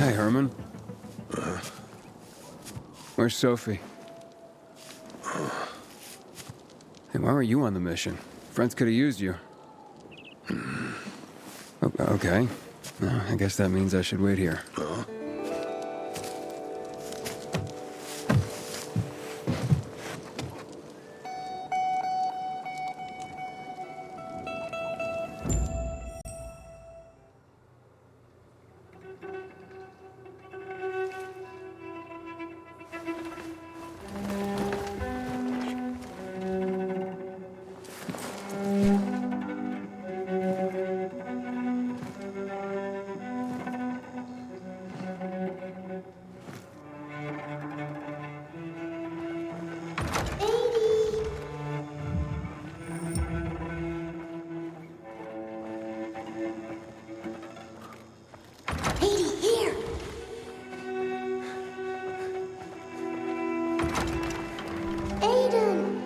Hey, Herman. Where's Sophie? Hey, why were you on the mission? Friends could have used you. Okay. I guess that means I should wait here.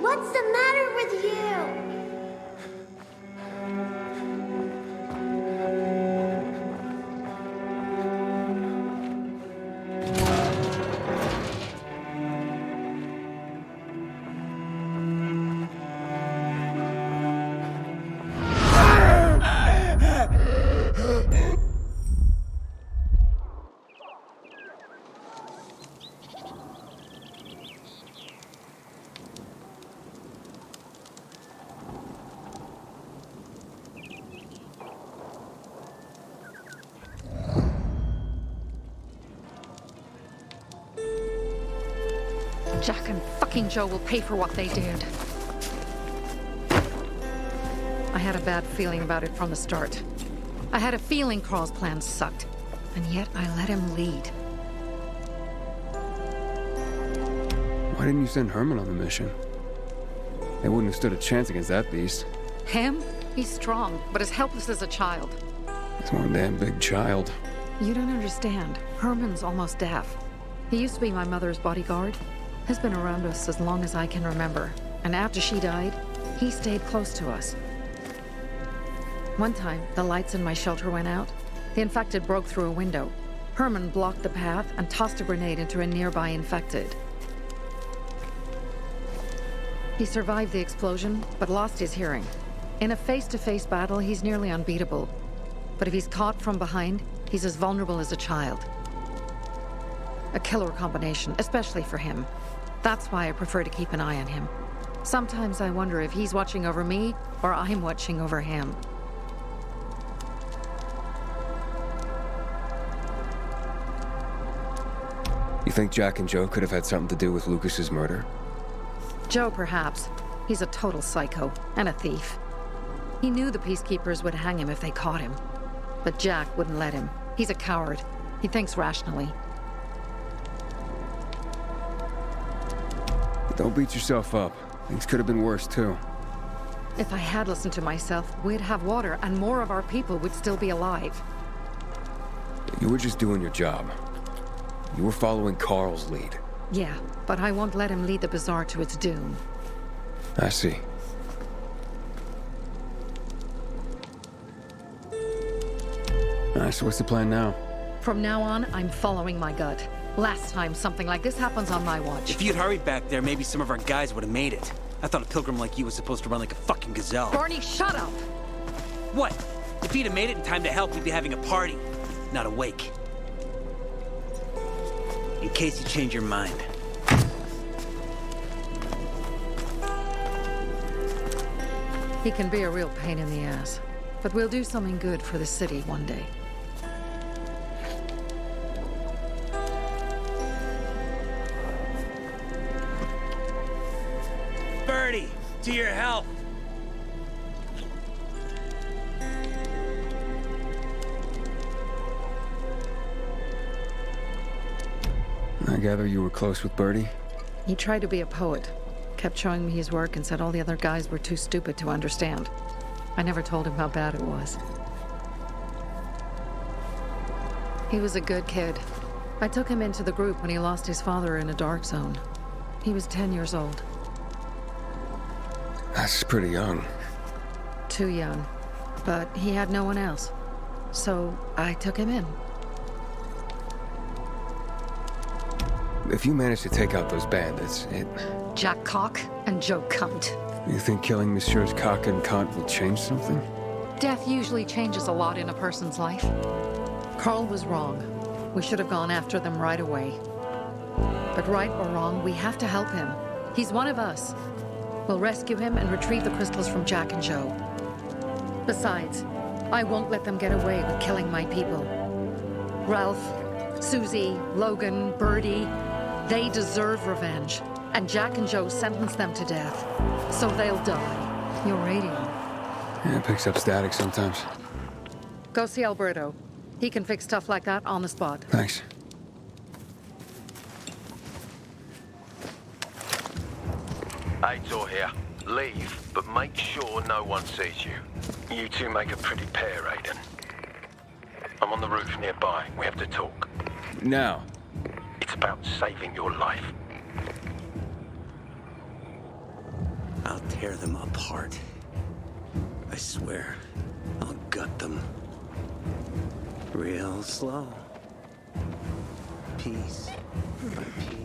What's the matter with you? Jack and fucking Joe will pay for what they did. I had a bad feeling about it from the start. I had a feeling Carl's plan sucked, and yet I let him lead. Why didn't you send Herman on the mission? They wouldn't have stood a chance against that beast. Him? He's strong, but as helpless as a child. He's one damn big child. You don't understand. Herman's almost deaf. He used to be my mother's bodyguard. Has been around us as long as I can remember. And after she died, he stayed close to us. One time, the lights in my shelter went out. The infected broke through a window. Herman blocked the path and tossed a grenade into a nearby infected. He survived the explosion, but lost his hearing. In a face-to-face battle, he's nearly unbeatable. But if he's caught from behind, he's as vulnerable as a child. A killer combination, especially for him. That's why I prefer to keep an eye on him. Sometimes I wonder if he's watching over me, or I'm watching over him. You think Jack and Joe could have had something to do with Lucas's murder? Joe, perhaps. He's a total psycho, and a thief. He knew the Peacekeepers would hang him if they caught him. But Jack wouldn't let him. He's a coward. He thinks rationally. Don't beat yourself up. Things could have been worse, too. If I had listened to myself, we'd have water, and more of our people would still be alive. You were just doing your job. You were following Carl's lead. Yeah, but I won't let him lead the Bazaar to its doom. I see. So what's the plan now? From now on, I'm following my gut. Last time something like this happens on my watch. If you'd hurried back there, maybe some of our guys would have made it. I thought a pilgrim like you was supposed to run like a fucking gazelle. Barney, shut up! What? If he'd have made it in time to help, we'd be having a party, not a wake. In case you change your mind. He can be a real pain in the ass. But we'll do something good for the city one day. Birdie, to your health. I gather you were close with Birdie? He tried to be a poet. Kept showing me his work and said all the other guys were too stupid to understand. I never told him how bad it was. He was a good kid. I took him into the group when he lost his father in a dark zone. He was 10 years old. That's pretty young. Too young. But he had no one else. So I took him in. If you manage to take out those bandits, Jack Cock and Joe Cunt. You think killing Messieurs Cock and Cunt will change something? Death usually changes a lot in a person's life. Carl was wrong. We should have gone after them right away. But right or wrong, we have to help him. He's one of us. We'll rescue him and retrieve the crystals from Jack and Joe. Besides, I won't let them get away with killing my people. Ralph, Susie, Logan, Birdie, they deserve revenge. And Jack and Joe sentenced them to death. So they'll die. Your radio. Yeah, it picks up static sometimes. Go see Alberto. He can fix stuff like that on the spot. Thanks. Pt8 here. Leave, but make sure no one sees you. You two make a pretty pair, Aiden. I'm on the roof nearby. We have to talk. Now. It's about saving your life. I'll tear them apart. I swear, I'll gut them. Real slow. Piece by piece.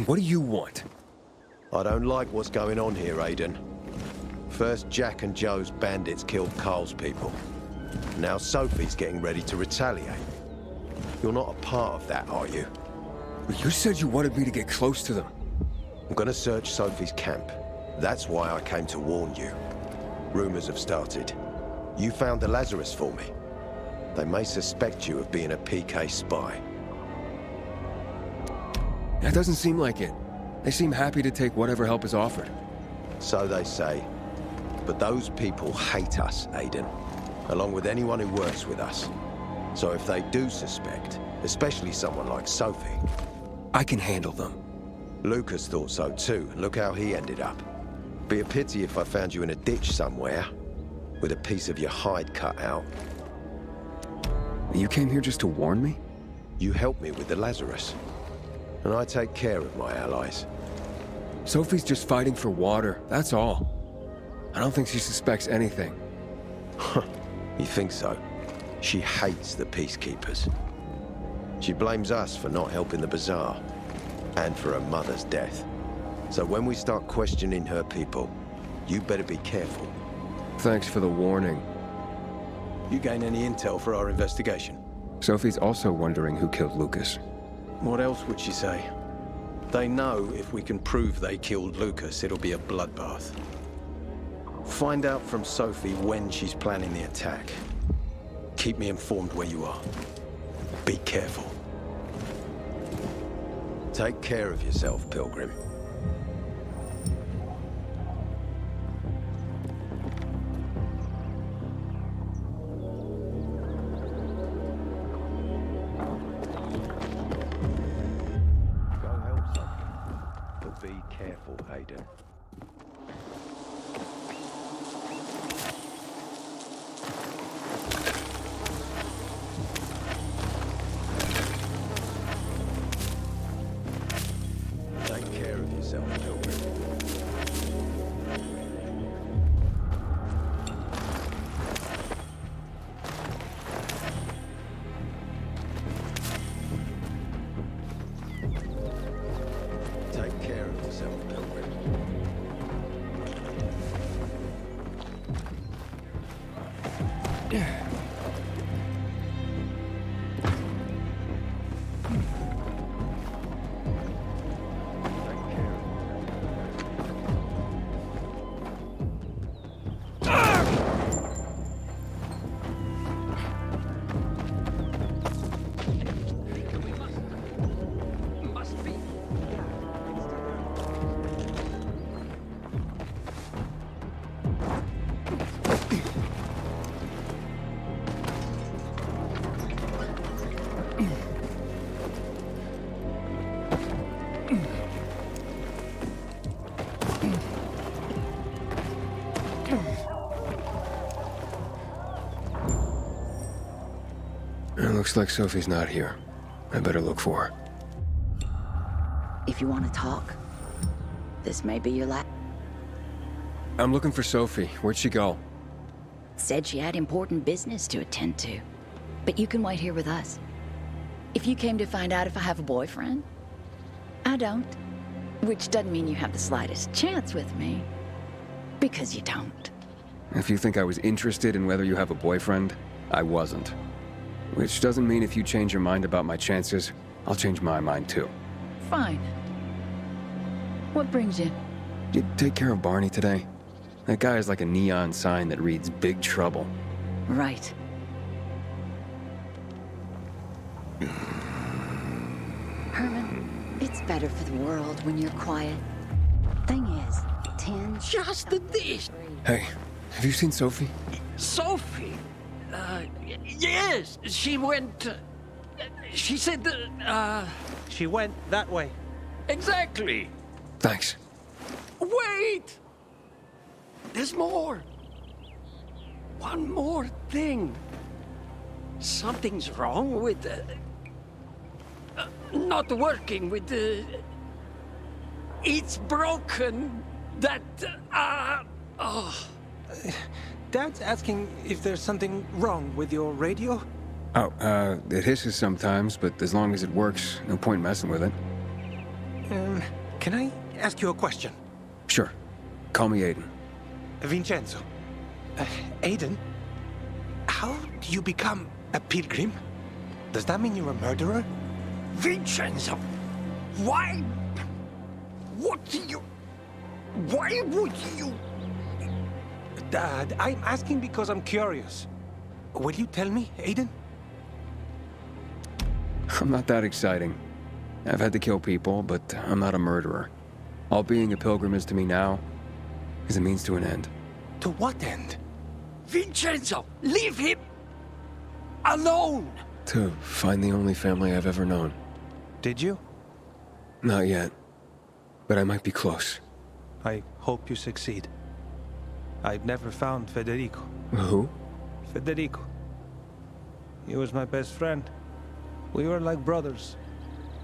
What do you want? I don't like what's going on here, Aiden. First, Jack and Joe's bandits killed Carl's people. Now Sophie's getting ready to retaliate. You're not a part of that, are you? You said you wanted me to get close to them. I'm gonna search Sophie's camp. That's why I came to warn you. Rumors have started. You found the Lazarus for me. They may suspect you of being a PK spy. That doesn't seem like it. They seem happy to take whatever help is offered. So they say. But those people hate us, Aiden. Along with anyone who works with us. So if they do suspect, especially someone like Sophie... I can handle them. Lucas thought so too, and look how he ended up. Be a pity if I found you in a ditch somewhere, with a piece of your hide cut out. You came here just to warn me? You helped me with the Lazarus. And I take care of my allies. Sophie's just fighting for water, that's all. I don't think she suspects anything. You think so? She hates the peacekeepers. She blames us for not helping the bazaar, and for her mother's death. So when we start questioning her people, you better be careful. Thanks for the warning. You gain any intel for our investigation? Sophie's also wondering who killed Lucas. What else would she say? They know if we can prove they killed Lucas, it'll be a bloodbath. Find out from Sophie when she's planning the attack. Keep me informed where you are. Be careful. Take care of yourself, Pilgrim. Go help Sophie, but be careful, Aiden. Take care of yourself, Pilgrim. Take care of yourself, Pilgrim. It looks like Sophie's not here. I better look for her. If you want to talk, this may be your last. I'm looking for Sophie. Where'd she go? Said she had important business to attend to. But you can wait here with us. If you came to find out if I have a boyfriend, I don't. Which doesn't mean you have the slightest chance with me. Because you don't. If you think I was interested in whether you have a boyfriend, I wasn't. Which doesn't mean if you change your mind about my chances, I'll change my mind too. Fine. What brings you? Did you take care of Barney today? That guy is like a neon sign that reads Big Trouble. Right. Herman, it's better for the world when you're quiet. Thing is, 10... Just this. Hey, have you seen Sophie? Sophie? Yes, she went... she said that, She went that way. exactly. Thanks. Wait! There's more. One more thing. Something's wrong with not working with the... It's broken. That, oh. Dad's asking if there's something wrong with your radio? Oh, it hisses sometimes, but as long as it works, no point messing with it. Can I ask you a question? Sure. Call me Aiden. Vincenzo. Aiden, How do you become a pilgrim? Does that mean you're a murderer? Vincenzo, why? What do you... Why would you... Dad, I'm asking because I'm curious. Will you tell me, Aiden? I'm not that exciting. I've had to kill people, but I'm not a murderer. All being a pilgrim is to me now is a means to an end. To what end? Vincenzo, leave him alone! To find the only family I've ever known. Did you? Not yet, but I might be close. I hope you succeed. I've never found Federico. Who? Federico. He was my best friend. We were like brothers.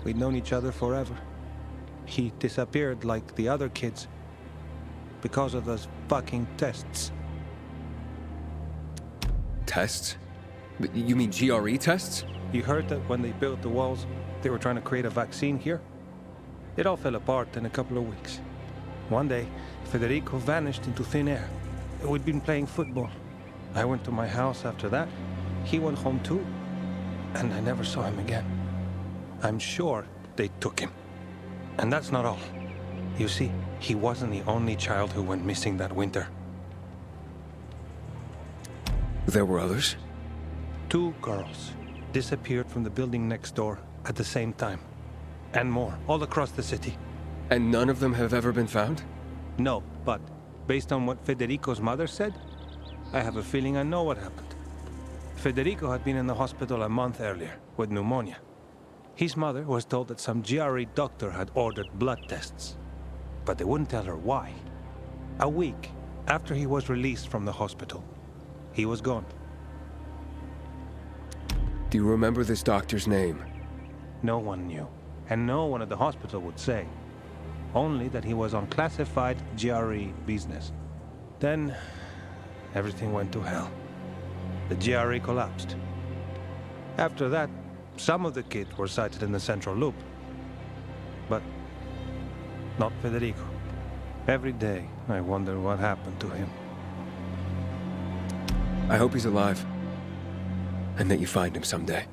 We'd known each other forever. He disappeared like the other kids because of those fucking tests. Tests? You mean GRE tests? You heard that when they built the walls, they were trying to create a vaccine here? It all fell apart in a couple of weeks. One day, Federico vanished into thin air. We'd been playing football. I went to my house after that. He went home too. And I never saw him again. I'm sure they took him. And that's not all. You see, he wasn't the only child who went missing that winter. There were others? 2 girls disappeared from the building next door at the same time. And more, all across the city. And none of them have ever been found? No, but based on what Federico's mother said, I have a feeling I know what happened. Federico had been in the hospital a month earlier with pneumonia. His mother was told that some GRE doctor had ordered blood tests, but they wouldn't tell her why. A week after he was released from the hospital, he was gone. Do you remember this doctor's name? No one knew, and no one at the hospital would say. Only that he was on classified GRE business. Then, everything went to hell. The GRE collapsed. After that, some of the kids were sighted in the central loop. But not Federico. Every day, I wonder what happened to him. I hope he's alive. And that you find him someday.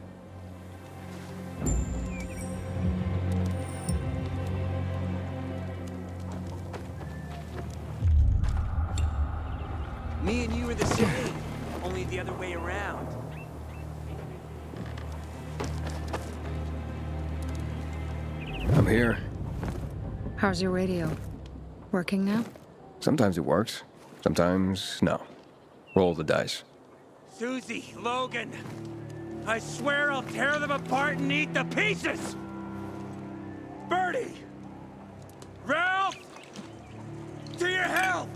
Me and you are the same, only the other way around. I'm here. How's your radio? Working now? Sometimes it works. Sometimes, no. Roll the dice. Susie, Logan, I swear I'll tear them apart and eat the pieces! Bertie! Ralph! To your health!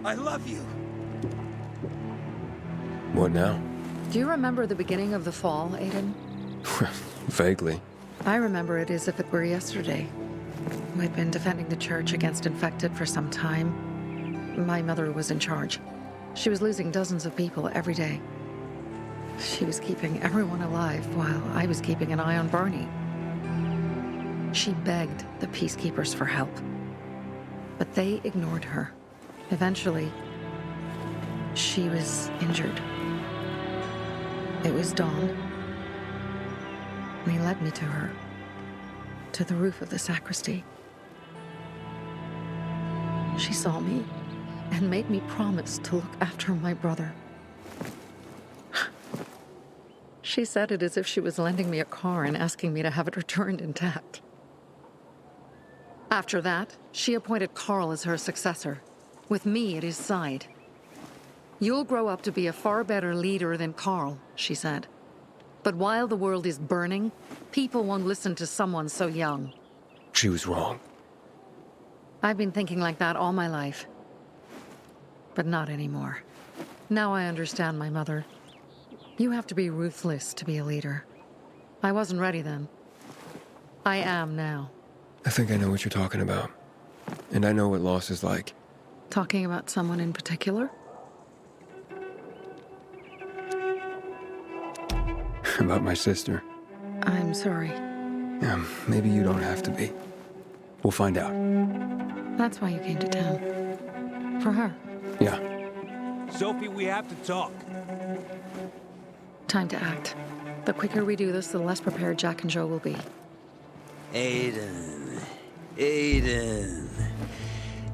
I love you. What now? Do you remember the beginning of the fall, Aiden? Vaguely. I remember it as if it were yesterday. We'd been defending the church against infected for some time. My mother was in charge. She was losing dozens of people every day. She was keeping everyone alive while I was keeping an eye on Barney. She begged the peacekeepers for help, but they ignored her. Eventually, she was injured. It was dawn, and he led me to her, to the roof of the sacristy. She saw me and made me promise to look after my brother. She said it as if she was lending me a car and asking me to have it returned intact. After that, she appointed Carl as her successor, with me at his side. You'll grow up to be a far better leader than Carl, she said. But while the world is burning, people won't listen to someone so young. She was wrong. I've been thinking like that all my life. But not anymore. Now I understand my mother. You have to be ruthless to be a leader. I wasn't ready then. I am now. I think I know what you're talking about. And I know what loss is like. Talking about someone in particular? About my sister. I'm sorry. Maybe you don't have to be. We'll find out. That's why you came to town. For her. Yeah. Sophie, we have to talk. Time to act. The quicker we do this, the less prepared Jack and Joe will be. Aiden.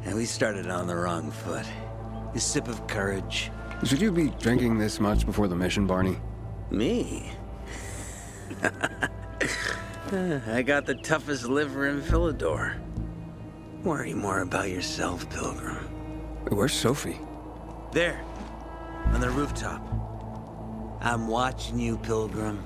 And we started on the wrong foot. A sip of courage. Should you be drinking this much before the mission, Barney? Me? I got the toughest liver in Philidor. Worry more about yourself, Pilgrim. Where's Sophie? There, on the rooftop. I'm watching you, Pilgrim.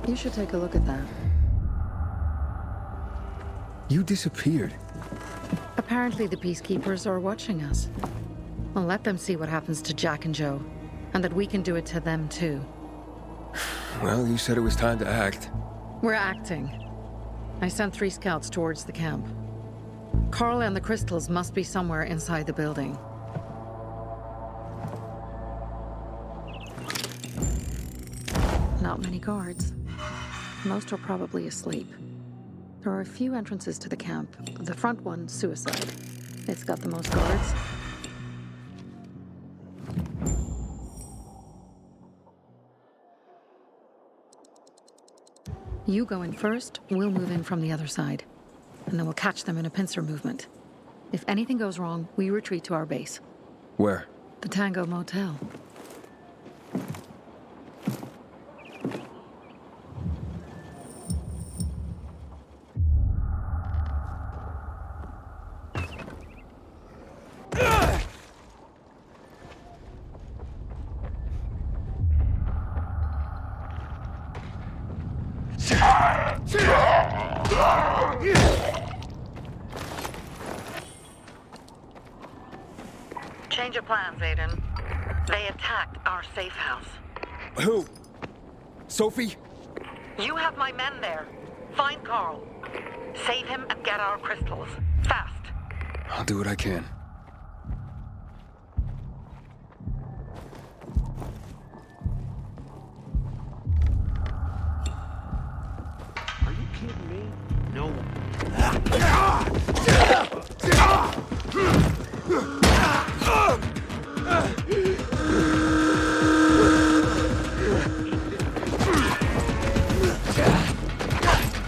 You should take a look at that. You disappeared. Apparently the Peacekeepers are watching us. Well, let them see what happens to Jack and Joe, and that we can do it to them too. Well, you said it was time to act. We're acting. I sent 3 scouts towards the camp. Carl and the crystals must be somewhere inside the building. Not many guards. Most are probably asleep. There are a few entrances to the camp. The front one, suicide. It's got the most guards. You go in first, we'll move in from the other side. And then we'll catch them in a pincer movement. If anything goes wrong, we retreat to our base. Where? The Tango Motel. Change of plans, Aiden. They attacked our safe house. Who? Sophie? You have my men there. Find Carl. Save him and get our crystals. Fast. I'll do what I can. Are you kidding me? No.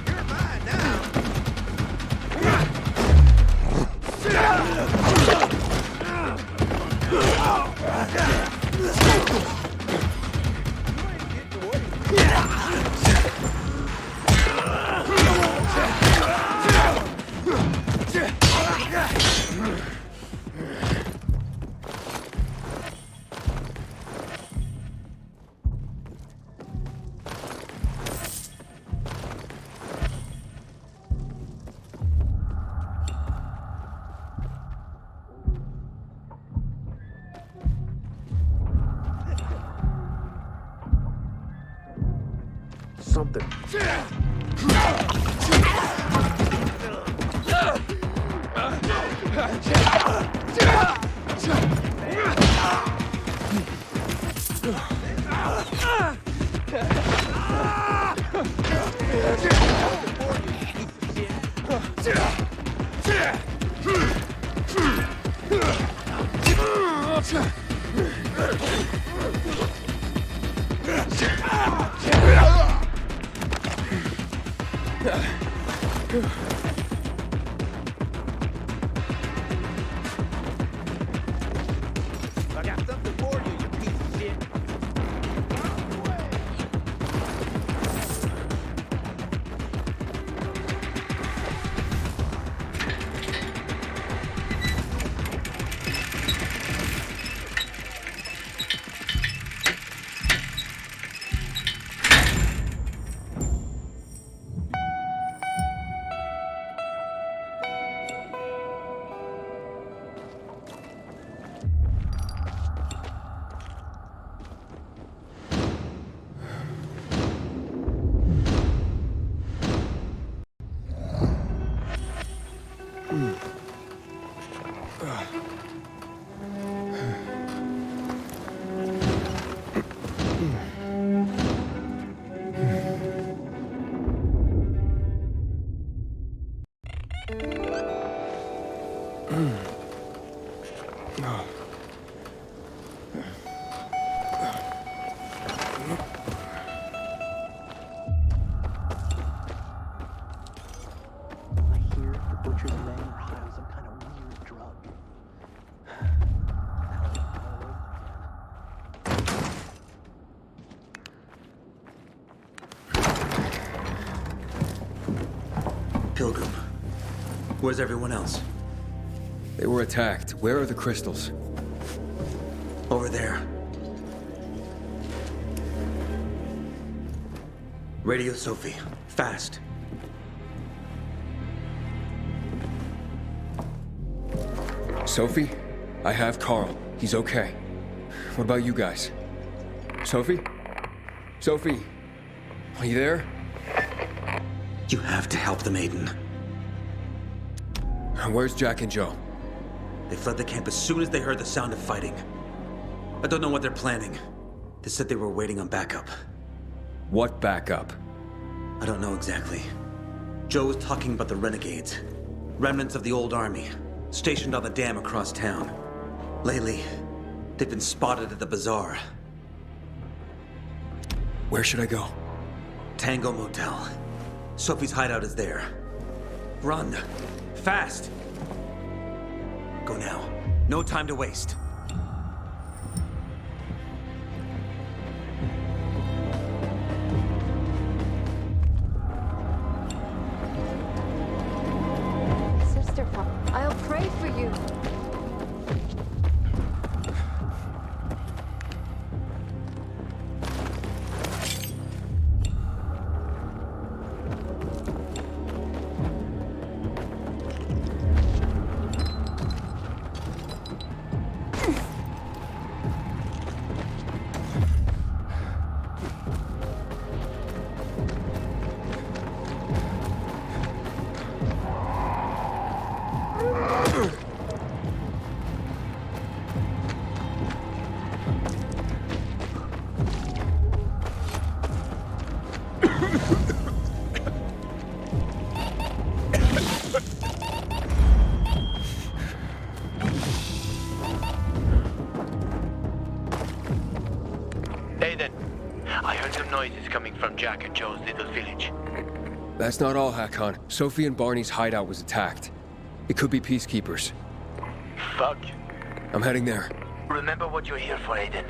You're mine now. something. I got something for you, you piece of shit. I hear the butcher's men are high on some kind of weird drug. Pilgrim, where's everyone else? They were attacked. Where are the crystals? Over there. Radio Sophie, fast. Sophie? I have Carl. He's okay. What about you guys? Sophie? Sophie? Are you there? You have to help the maiden. Where's Jack and Joe? They fled the camp as soon as they heard the sound of fighting. I don't know what they're planning. They said they were waiting on backup. What backup? I don't know exactly. Joe was talking about the renegades. Remnants of the old army, stationed on the dam across town. Lately, they've been spotted at the bazaar. Where should I go? Tango Motel. Sophie's hideout is there. Run. Fast. Go now. No time to waste. Sister, I'll pray for you. Aiden, I heard some noises coming from Jack and Joe's little village. That's not all, Hakon. Sophie and Barney's hideout was attacked. It could be peacekeepers. Fuck. I'm heading there. Remember what you're here for, Aiden.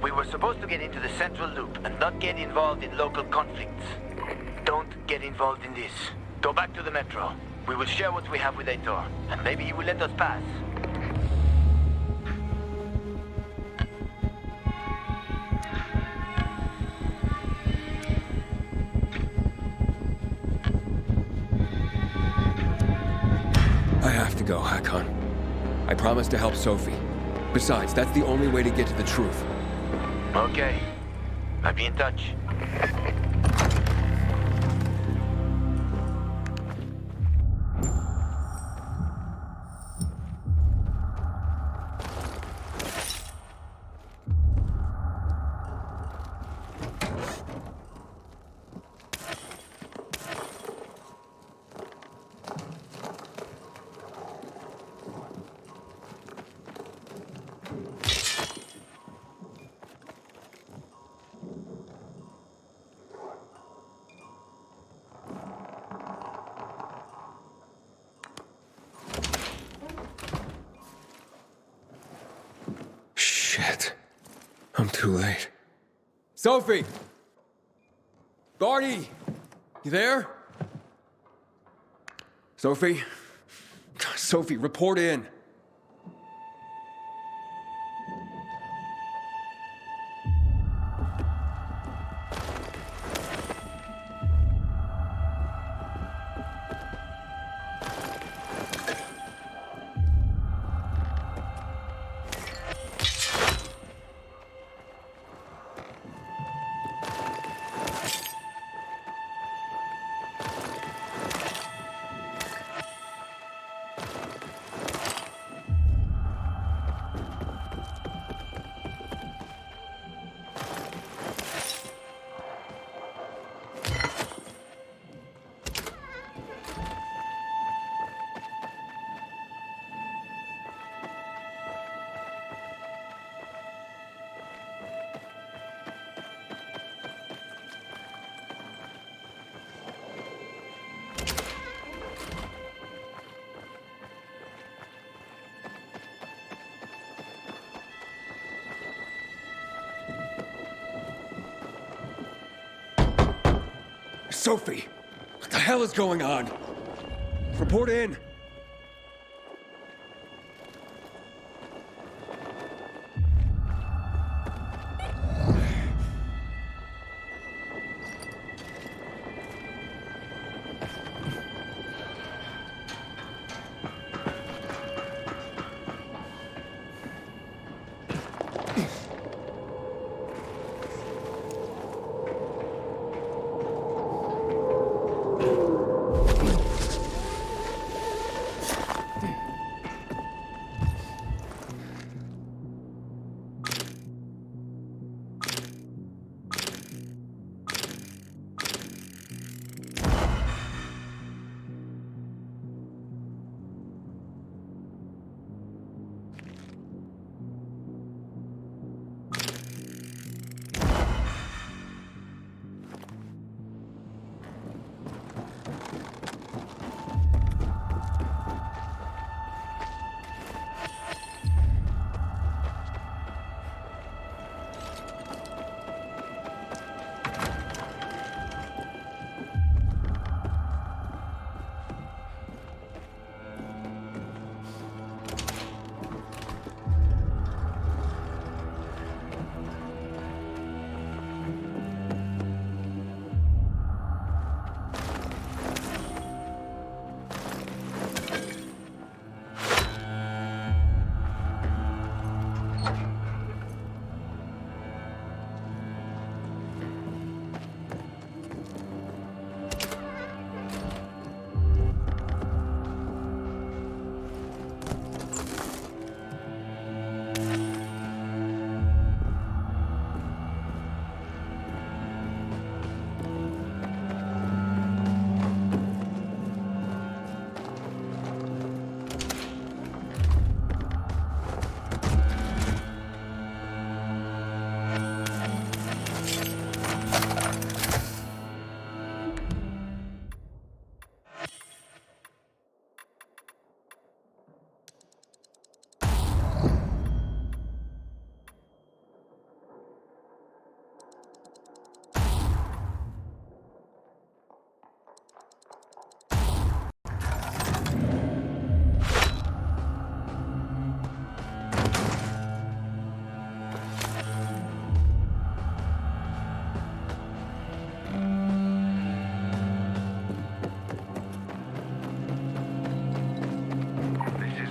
We were supposed to get into the central loop and not get involved in local conflicts. Don't get involved in this. Go back to the metro. We will share what we have with Aitor, and maybe he will let us pass. I have to go, Hakon. I promised to help Sophie. Besides, that's the only way to get to the truth. Okay. I'll be in touch. Shit. I'm too late. Sophie! Barney! You there? Sophie? Sophie, report in. Sophie! What the hell is going on? Report in!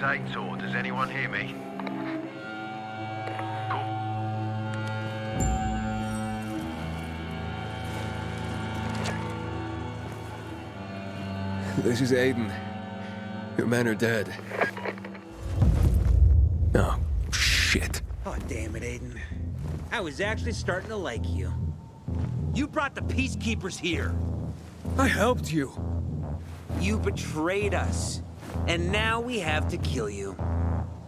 Pt8, does anyone hear me? This is Aiden. Your men are dead. Oh, shit. Oh, damn it, Aiden. I was actually starting to like you. You brought the Peacekeepers here. I helped you. You betrayed us. And now we have to kill you.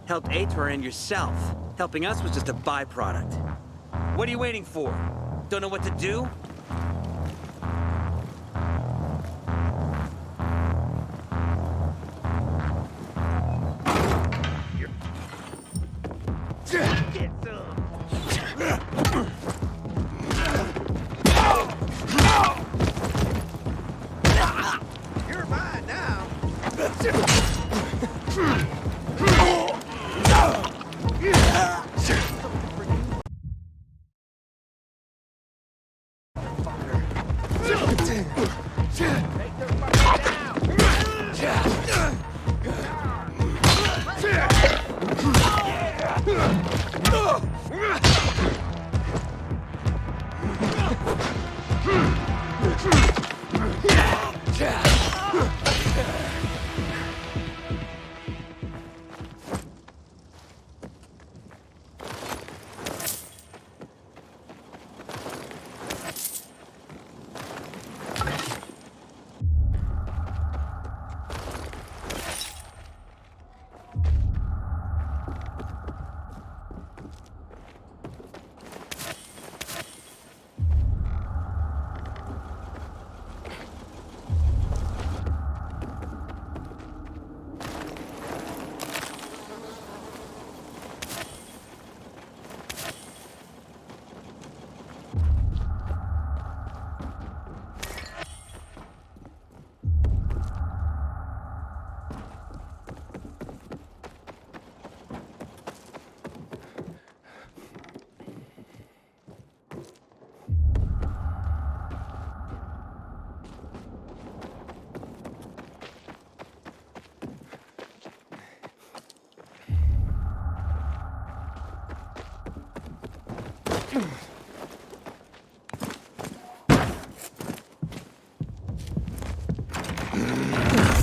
Helped Aitor and yourself. Helping us was just a byproduct. What are you waiting for? Don't know what to do? Get some!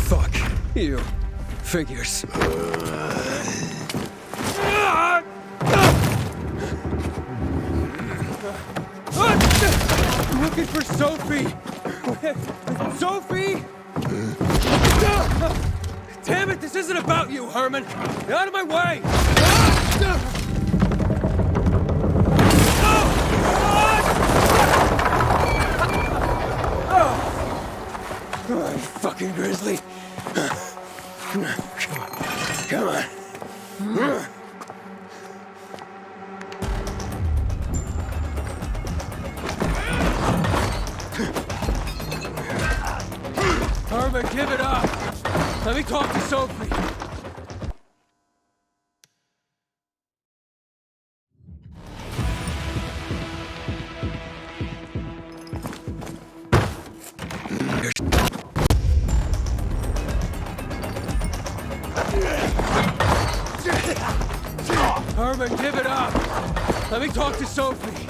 Fuck. You. Figures. I'm looking for Sophie! Sophie! Damn it, this isn't about you, Herman! Get out of my way! Fucking grizzly. Come on. Come on. Herman, give it up! Let me talk to Sophie! Herman, give it up! Let me talk to Sophie!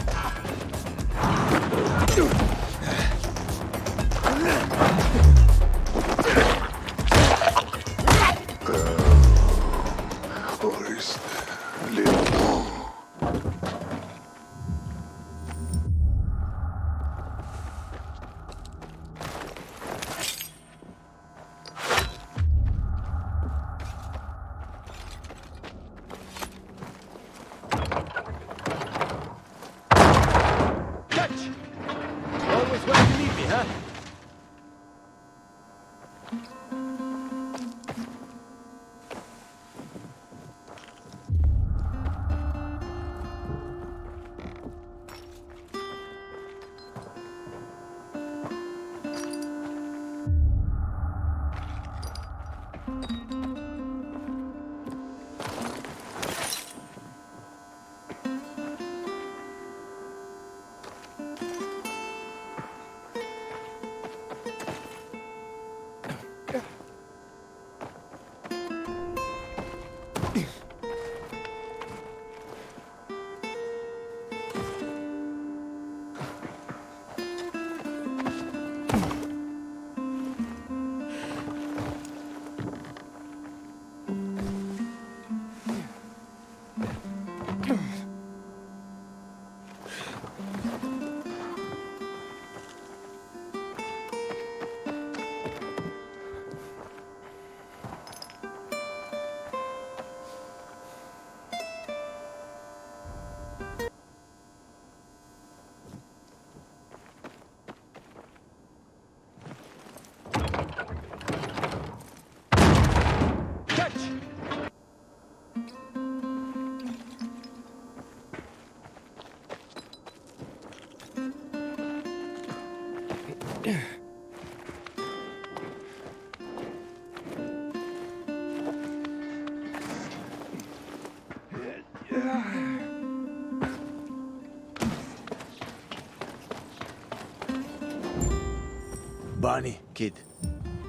Bonnie, kid.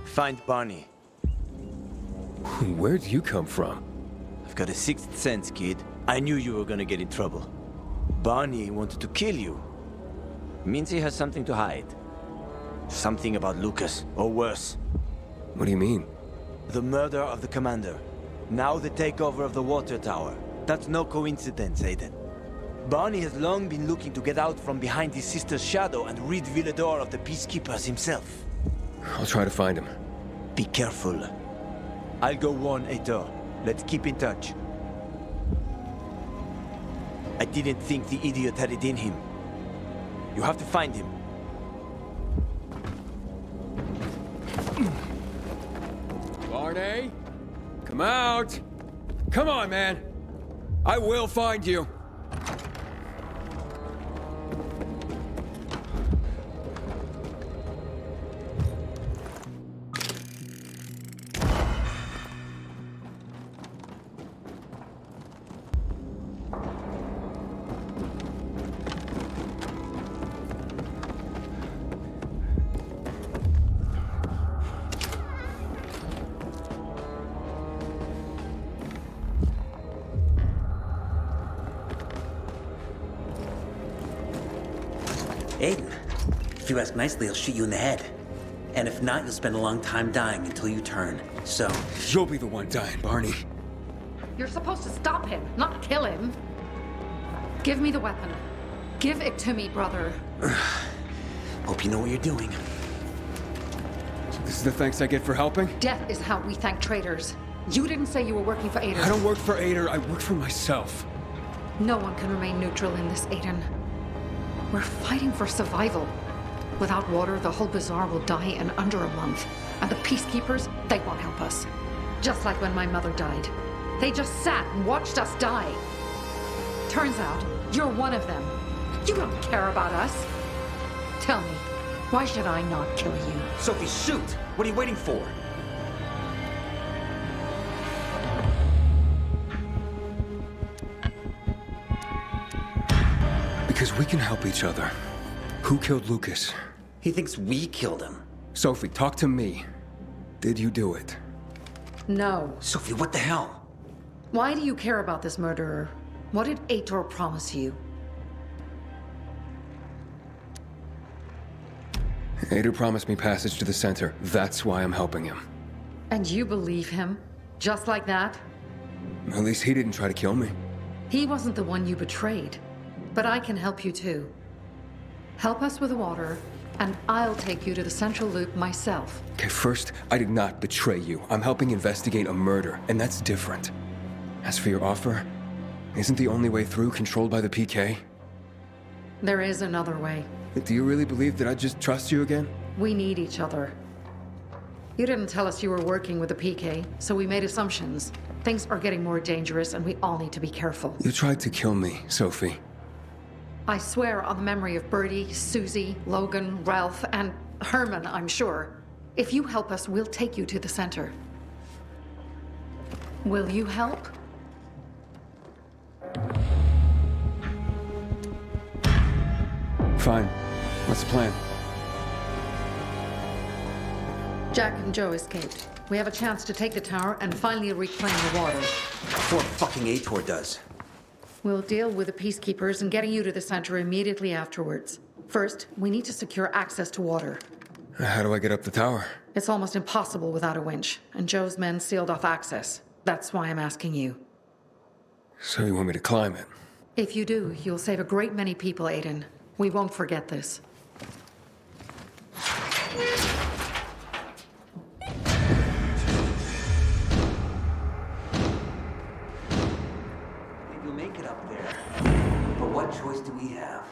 Find Bonnie. Where'd you come from? You've got a sixth sense, kid. I knew you were gonna get in trouble. Barney wanted to kill you. Means he has something to hide. Something about Lucas, or worse. What do you mean? The murder of the commander. Now the takeover of the water tower. That's no coincidence, Aiden. Barney has long been looking to get out from behind his sister's shadow and rid Villador of the Peacekeepers himself. I'll try to find him. Be careful. I'll go warn Aitor. Let's keep in touch. I didn't think the idiot had it in him. You have to find him. Barney? Come out! Come on, man! I will find you! Aiden, if you ask nicely, I'll shoot you in the head. And if not, you'll spend a long time dying until you turn. So... You'll be the one dying, Barney. You're supposed to stop him, not kill him. Give me the weapon. Give it to me, brother. Hope you know what you're doing. This is the thanks I get for helping? Death is how we thank traitors. You didn't say you were working for Aiden. I don't work for Ader, I work for myself. No one can remain neutral in this, Aiden. We're fighting for survival. Without water, the whole bazaar will die in under a month. And the peacekeepers, they won't help us. Just like when my mother died. They just sat and watched us die. Turns out, you're one of them. You don't care about us. Tell me, why should I not kill you? Sophie, shoot! What are you waiting for? Because we can help each other. Who killed Lucas? He thinks we killed him. Sophie, talk to me. Did you do it? No. Sophie, what the hell? Why do you care about this murderer? What did Aitor promise you? Ader promised me passage to the center. That's why I'm helping him. And you believe him? Just like that? At least he didn't try to kill me. He wasn't the one you betrayed. But I can help you too. Help us with the water, and I'll take you to the central loop myself. Okay, first, I did not betray you. I'm helping investigate a murder, and that's different. As for your offer, isn't the only way through controlled by the PK? There is another way. Do you really believe that I just trust you again? We need each other. You didn't tell us you were working with the PK, so we made assumptions. Things are getting more dangerous, and we all need to be careful. You tried to kill me, Sophie. I swear on the memory of Birdie, Susie, Logan, Ralph, and Herman, I'm sure. If you help us, we'll take you to the center. Will you help? Fine. What's the plan? Jack and Joe escaped. We have a chance to take the tower and finally reclaim the water. Before fucking Aitor does. We'll deal with the peacekeepers and getting you to the center immediately afterwards. First, we need to secure access to water. How do I get up the tower? It's almost impossible without a winch, and Joe's men sealed off access. That's why I'm asking you. So you want me to climb it? If you do, you'll save a great many people, Aiden. We won't forget this. You'll make it up there. But what choice do we have?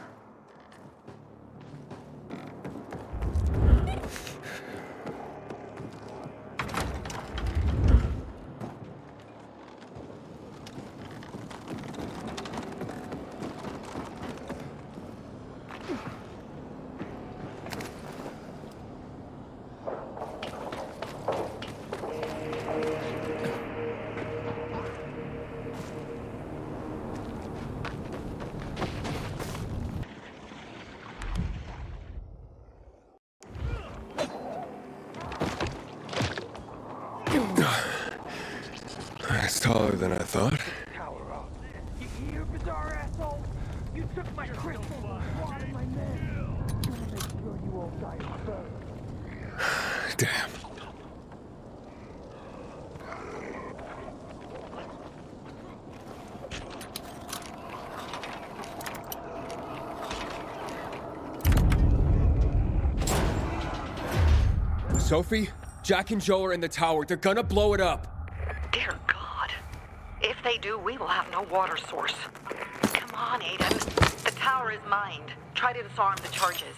taller than I thought. Tower up. You bizarre asshole! You took my crystals and slaughtered my men! I'm gonna make sure you all die first. Damn. Sophie, Jack and Joe are in the tower. They're gonna blow it up. Dear God. If they do, we will have no water source. Come on, Aiden. The tower is mined. Try to disarm the charges.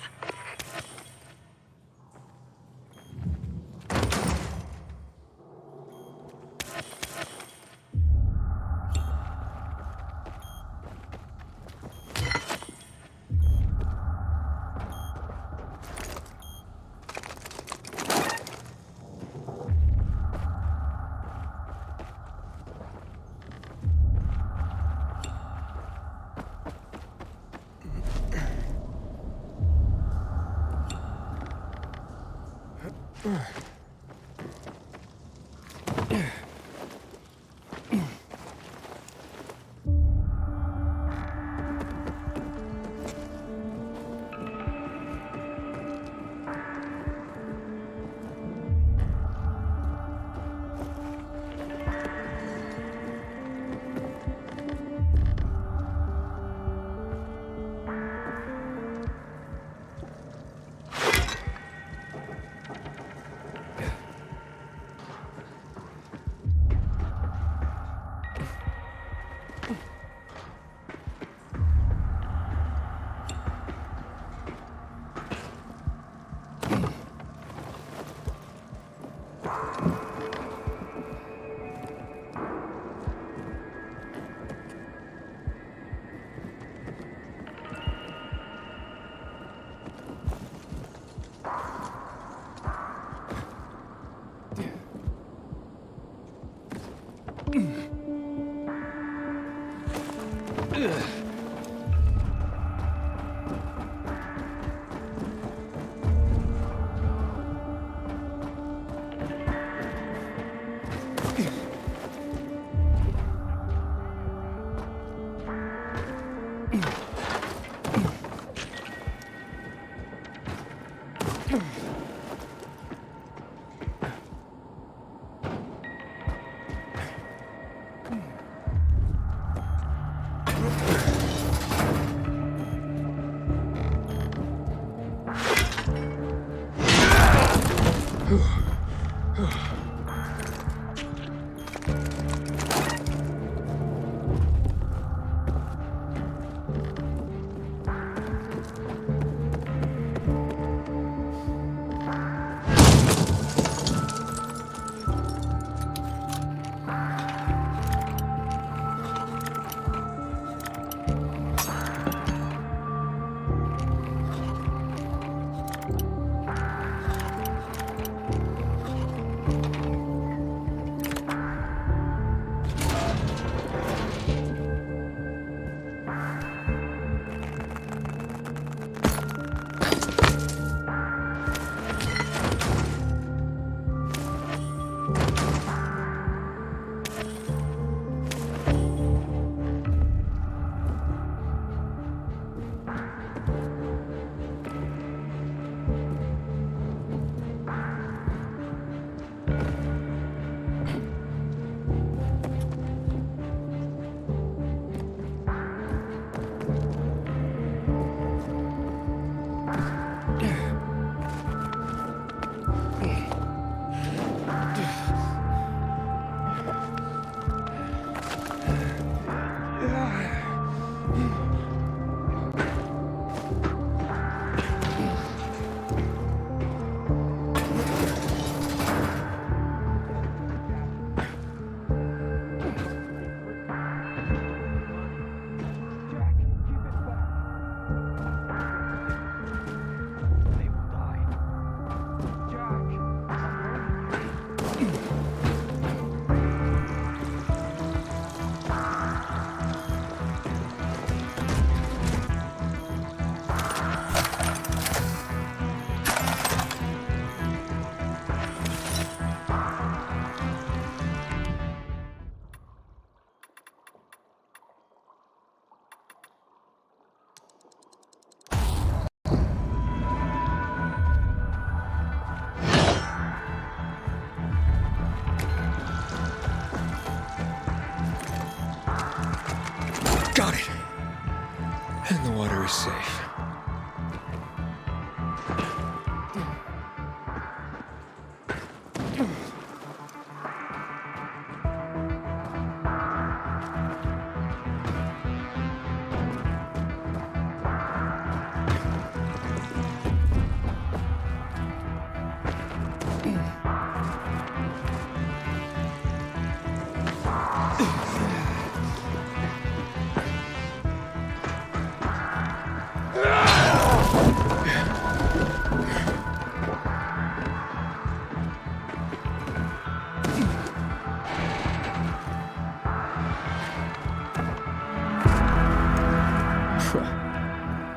And the water is safe.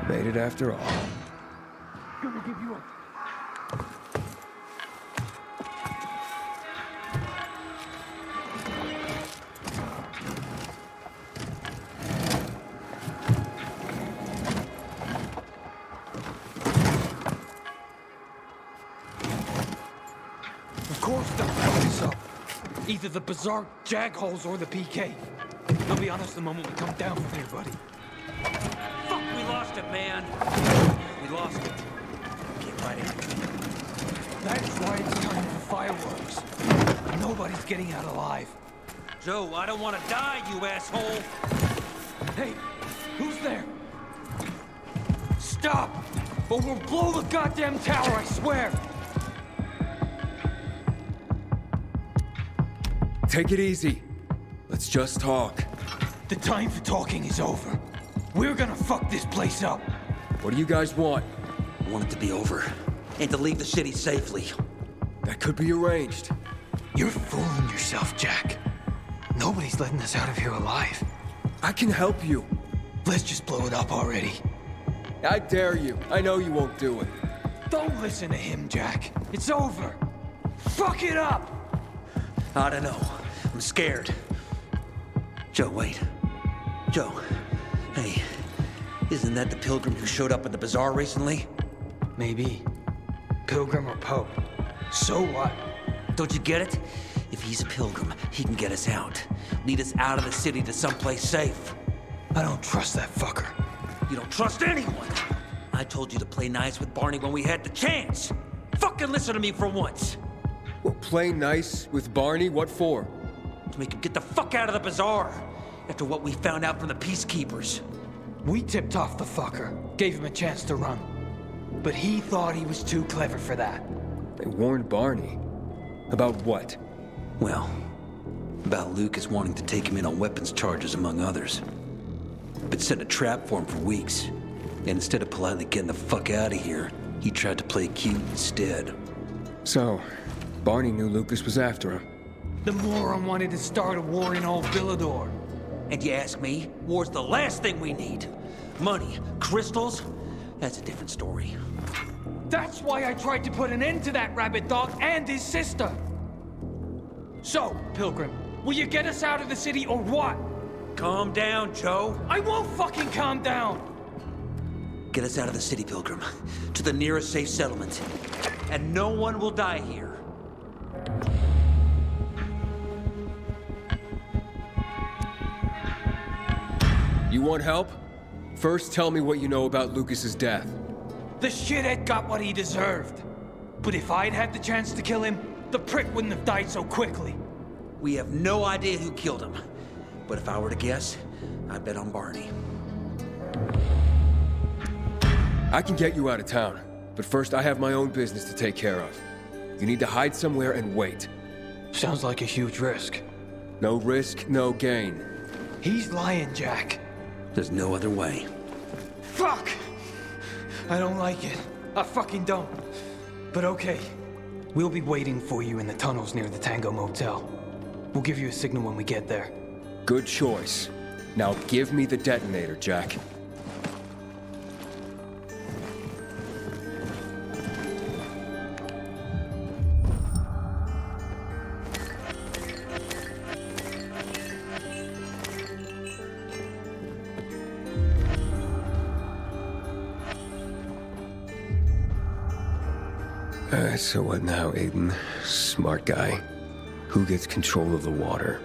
Made it after all. Gonna give you a... Of course they'll fuck us up. Either the Bazaar jagholes or the PK. They'll be on us the moment we come down from here, buddy. Fuck, we lost it, man. We lost it. Get right in. That's why it's time for fireworks. Nobody's getting out alive. Joe, I don't want to die, you asshole. Hey, who's there? Stop! Or we'll blow the goddamn tower, I swear! Take it easy. Let's just talk. The time for talking is over. We're gonna fuck this place up. What do you guys want? I want it to be over. And to leave the city safely. That could be arranged. You're fooling yourself, Jack. Nobody's letting us out of here alive. I can help you. Let's just blow it up already. I dare you. I know you won't do it. Don't listen to him, Jack. It's over. Fuck it up! I don't know. I'm scared. Joe, wait. Joe. Hey, isn't that the pilgrim who showed up at the bazaar recently? Maybe. Pilgrim or Pope. So what? Don't you get it? If he's a pilgrim, he can get us out. Lead us out of the city to someplace safe. I don't trust that fucker. You don't trust anyone. I told you to play nice with Barney when we had the chance. Fucking listen to me for once. Well, play nice with Barney? What for? To make him get the fuck out of the bazaar. After what we found out from the peacekeepers. We tipped off the fucker. Gave him a chance to run. But he thought he was too clever for that. They warned Barney. About what? Well, about Lucas wanting to take him in on weapons charges, among others. But set a trap for him for weeks. And instead of politely getting the fuck out of here, he tried to play cute instead. So, Barney knew Lucas was after him. The moron wanted to start a war in old Villador. And you ask me, war's the last thing we need. Money, crystals, that's a different story. That's why I tried to put an end to that rabbit dog and his sister. So, Pilgrim, will you get us out of the city or what? Calm down, Joe. I won't fucking calm down! Get us out of the city, Pilgrim. To the nearest safe settlement. And no one will die here. You want help? First, tell me what you know about Lucas's death. The shithead got what he deserved. But if I'd had the chance to kill him, the prick wouldn't have died so quickly. We have no idea who killed him. But if I were to guess, I'd bet on Barney. I can get you out of town, but first I have my own business to take care of. You need to hide somewhere and wait. Sounds like a huge risk. No risk, no gain. He's lying, Jack. There's no other way. Fuck! I don't like it. I fucking don't. But okay. We'll be waiting for you in the tunnels near the Tango Motel. We'll give you a signal when we get there. Good choice. Now give me the detonator, Jack. So what now, Aiden? Smart guy. Who gets control of the water?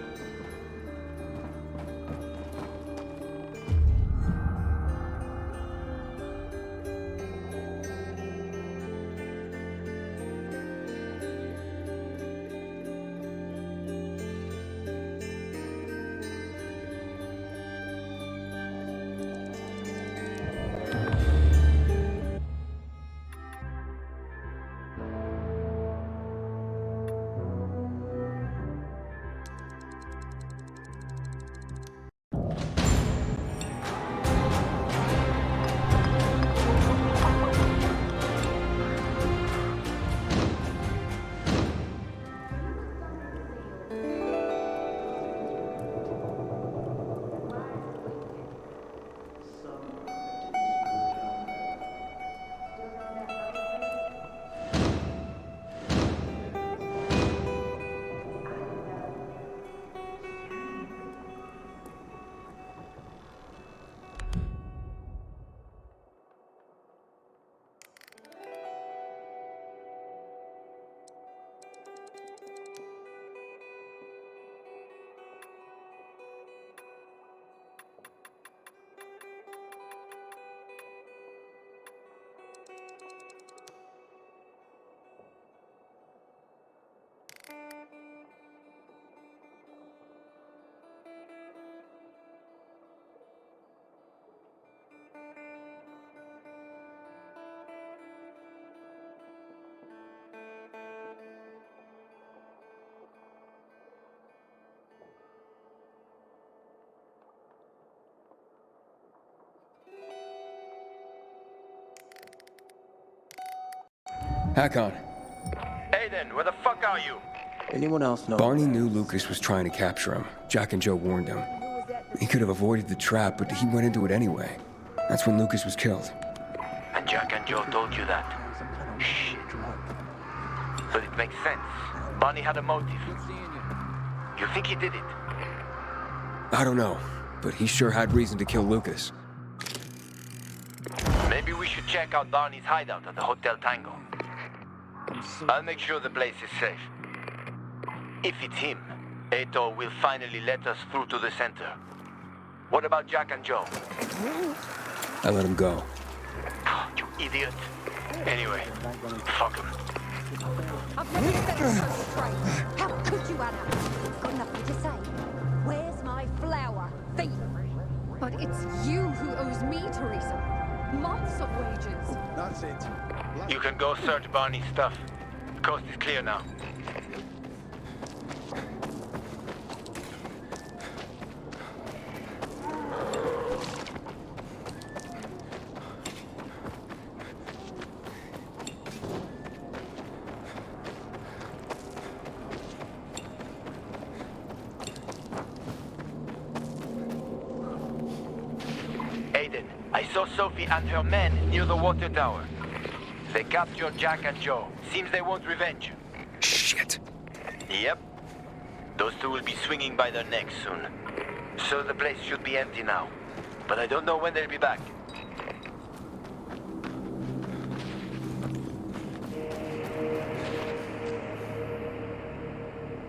Hakon. Aiden, where the fuck are you? Anyone else know? Barney knew Lucas was trying to capture him. Jack and Joe warned him. He could have avoided the trap, but he went into it anyway. That's when Lucas was killed. And Jack and Joe told you that? Shit. But it makes sense. Barney had a motive. You think he did it? I don't know, but he sure had reason to kill Lucas. Maybe we should check out Barney's hideout at the Hotel Tango. I'll make sure the place is safe. If it's him, Pt8 will finally let us through to the center. What about Jack and Joe? I let him go. You idiot. Anyway, fuck him. I've never said it so straight. How could you, Anna? Got nothing to say. Where's my flour? Thief! But it's you who owes me, Teresa. Months of wages. That's it. You can go search Barney's stuff. The coast is clear now. Aiden, I saw Sophie and her men near the water tower. They captured Jack and Joe. Seems they want revenge. Shit. Yep. Those two will be swinging by their necks soon. So the place should be empty now. But I don't know when they'll be back.